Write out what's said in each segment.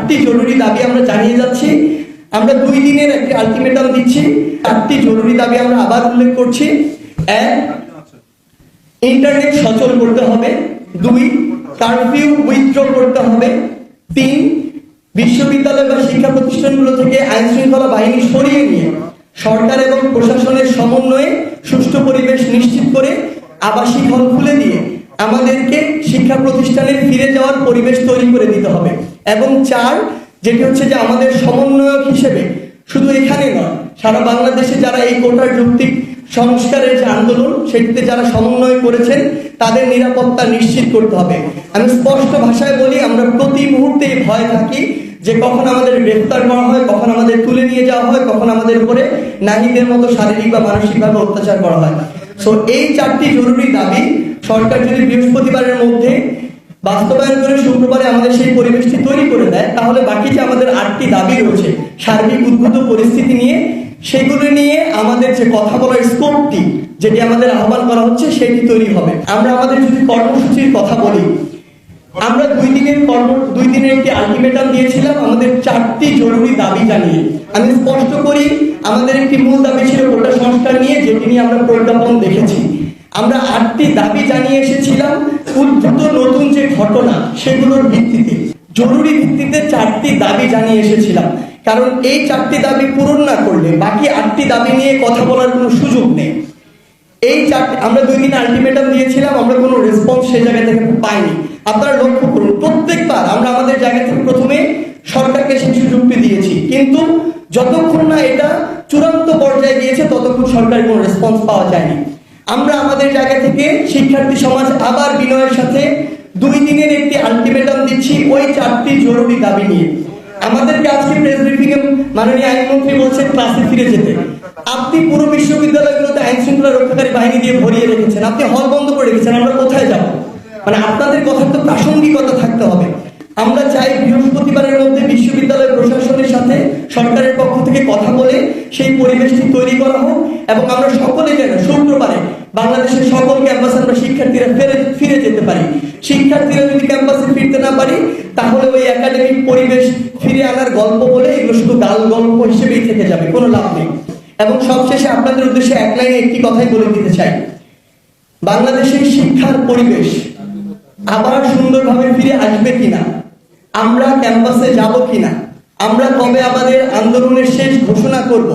চারটি জরুরি দাবি আমরা জানিয়ে যাচ্ছি। আমরা 2 দিনের একটি আলটিমেটাম দিচ্ছি। 4টি জরুরি দাবি আমরা আবার উল্লেখ করছি। 1, ইন্টারনেট সচল করতে হবে। 2, কারফিউ উইথড্র করতে হবে। 3, বিশ্ববিদ্যালয় বা শিক্ষা প্রতিষ্ঠানগুলো থেকে আইন শৃঙ্খলা বাহিনী সরিয়ে নিয়ে সরকার এবং প্রশাসনের সমন্বয়ে সুষ্ঠু পরিবেশ নিশ্চিত করে আবাসিক হল খুলে দিয়ে আমাদেরকে শিক্ষা প্রতিষ্ঠানে ফিরে যাওয়ার পরিবেশ তৈরি করে দিতে হবে। এবং 4, যেটি হচ্ছে যে আমাদের সমন্বয়ক হিসেবে শুধু এখানে নয়, সারা বাংলাদেশে যারা এই কোটার যৌক্তিক সংস্কারের যে আন্দোলন সেটিতে যারা সমন্বয় করেছেন তাদের নিরাপত্তা নিশ্চিত করতে হবে। আমি স্পষ্ট ভাষায় বলি, আমরা প্রতি মুহূর্তে ভয় থাকি যে কখন আমাদের গ্রেফতার করা হয়, কখন আমাদের তুলে নিয়ে যাওয়া হয়, কখন আমাদের উপরে নাহিদের মতো শারীরিক বা মানসিকভাবে অত্যাচার করা হয়। সো এই 4টি জরুরি দাবি সরকার যদি বৃহস্পতিবারের মধ্যে বাস্তবায়ন করে শুক্রবারে আমাদের সেই পরিবেশটি তৈরি করে দেয়, তাহলে বাকি যে আমাদের 8টি দাবি রয়েছে সার্বিক উদ্ভূত পরিস্থিতি নিয়ে, সেগুলো নিয়ে আমাদের যে কথা বলার স্কোপটি যেটি আমাদের আহ্বান করা হচ্ছে সেটি তৈরি হবে। আমরা আমাদের যদি কর্মসূচির কথা বলি, আমরা 2 দিনের একটি আলটিমেটাম দিয়েছিলাম আমাদের 4টি জরুরি দাবি জানিয়ে। আমি স্পষ্ট করি, আমাদের একটি মূল দাবি ছিল কোটা সংস্কার নিয়ে, যেটি নিয়ে আমরা প্রজ্ঞাপন দেখেছি। আমরা 8টি দাবি জানিয়ে এসেছিলাম উদ্ভূত নতুন যে ঘটনা সেগুলোর ভিত্তিতে, জরুরি ভিত্তিতে 4টি দাবি জানিয়ে এসেছিলাম। কারণ এই 4টি দাবি পূরণ না করলে বাকি 8টি দাবি নিয়ে কথা বলার কোনো সুযোগ নেই। এই 4টি আমরা 2 দিনে আলটিমেটাম দিয়েছিলাম, আমরা কোনো রেসপন্স সেই জায়গা থেকে পাইনি। আপনারা লক্ষ্য করুন, প্রত্যেকবার আমরা আমাদের জায়গা থেকে প্রথমে সরকারকে সেই সুযোগটি দিয়েছি, কিন্তু যতক্ষণ না এটা চূড়ান্ত পর্যায়ে গিয়েছে ততক্ষণ সরকারের কোনো রেসপন্স পাওয়া যায়নি। আমরা আমাদের জায়গা থেকে শিক্ষার্থী সমাজ আবার বিনয়ের সাথে 2 দিনের একটি আলটিমেটাম দিচ্ছি ওই 4টি জরুরি দাবি নিয়ে। আমাদেরকে আজকে প্রেস ব্রিফিং এ মাননীয় আইনমন্ত্রী বলছেন ক্লাসে ফিরে যেতে। আপনি পুরো বিশ্ববিদ্যালয়গুলোতে আইন শৃঙ্খলা রক্ষাকারী বাহিনী দিয়ে ভরিয়ে রেখেছেন, আপনি হল বন্ধ করে রেখেছেন, আমরা কোথায় যাব? মানে আপনাদের কথার তো প্রাসঙ্গিকতা থাকতে হবে। আমরা চাই বৃহস্পতিবারের মধ্যে বিশ্ববিদ্যালয় প্রশাসনের সাথে সরকারের পক্ষ থেকে কথা বলে সেই পরিবেশটি তৈরি করা হোক, এবং আমরা সকলে যেন শুক্রবারে বাংলাদেশের সকল ক্যাম্পাসে আমরা শিক্ষার্থীরা ফিরে যেতে পারি। শিক্ষার্থীরা যদি ক্যাম্পাসে ফিরতে না পারি, তাহলে ওই একাডেমিক পরিবেশ ফিরে আনার গল্প বলে এগুলো শুধু গাল গল্প হিসেবেই থেকে যাবে, কোনো লাভ নেই। এবং সবশেষে আপনাদের উদ্দেশ্যে এক লাইনে একটি কথাই বলে দিতে চাই, বাংলাদেশের শিক্ষার পরিবেশ আবার সুন্দরভাবে ফিরে আসবে কিনা, আমরা ক্যাম্পাসে যাব কিনা, আমরা কবে আমাদের আন্দোলনের শেষ ঘোষণা করব,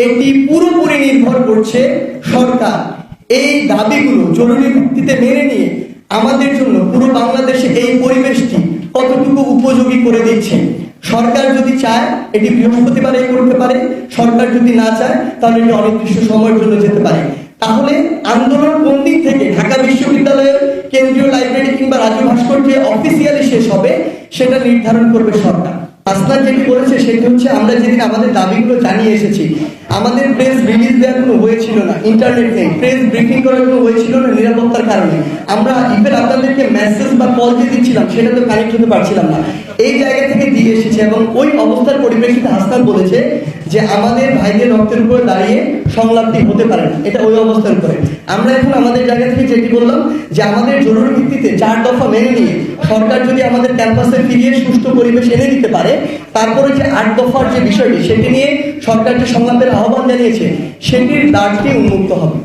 এটি পুরোপুরি নির্ভর করছে সরকার এই দাবিগুলো জরুরি ভিত্তিতে মেনে নিয়ে আমাদের জন্য পুরো বাংলাদেশে এই পরিবেশটি কতটুকু উপযোগী করে দিচ্ছে। সরকার যদি চায় এটি বৃহস্পতিবারে করতে পারে, সরকার যদি না চায় তাহলে এটি অনির্দিষ্ট সময়ের জন্য যেতে পারে। তাহলে আন্দোলন কোন দিক থেকে ঢাকা বিশ্ববিদ্যালয়ের কেন্দ্রীয় লাইব্রেরি কিংবা রাজু ভাস্কর্যে অফিসিয়ালি শেষ হবে সেটা নির্ধারণ করবে সরকার। আসলাম যেটি বলেছে সেটি হচ্ছে, আমরা যেদিন আমাদের দাবিগুলো জানিয়ে এসেছি, আমাদের প্রেস রিলিজ দেওয়ার কোনো হয়েছিল না, ইন্টারনেট নেই, প্রেস ব্রিফিং করার কোনো হয়েছিল না নিরাপত্তার কারণে। আমরা ইভেন আপনাদেরকে মেসেজ বা কল দিয়ে দিচ্ছিলাম, সেটা তো কানেক্ট হতে পারছিলাম না। এই জায়গা থেকে দিয়ে এসেছে, এবং ওই অবস্থার পরিপ্রেক্ষিতে হাসনাত বলেছে যে আমাদের ভাইদের রক্তের উপরে দাঁড়িয়ে সংলাপটি হতে পারে না, এটা ওই অবস্থার উপরে। আমরা এখন আমাদের জায়গা থেকে যেটি বললাম যে আমাদের জরুরি ভিত্তিতে 4 দফা মেনে নিয়ে সরকার যদি আমাদের ক্যাম্পাসে ফিরিয়ে সুষ্ঠু পরিবেশ এনে দিতে পারে, তারপরে যে 8 দফার যে বিষয়টি সেটি নিয়ে সরকার যে সংলাপের আহ্বান জানিয়েছে সেটির দ্বারটি উন্মুক্ত হবে।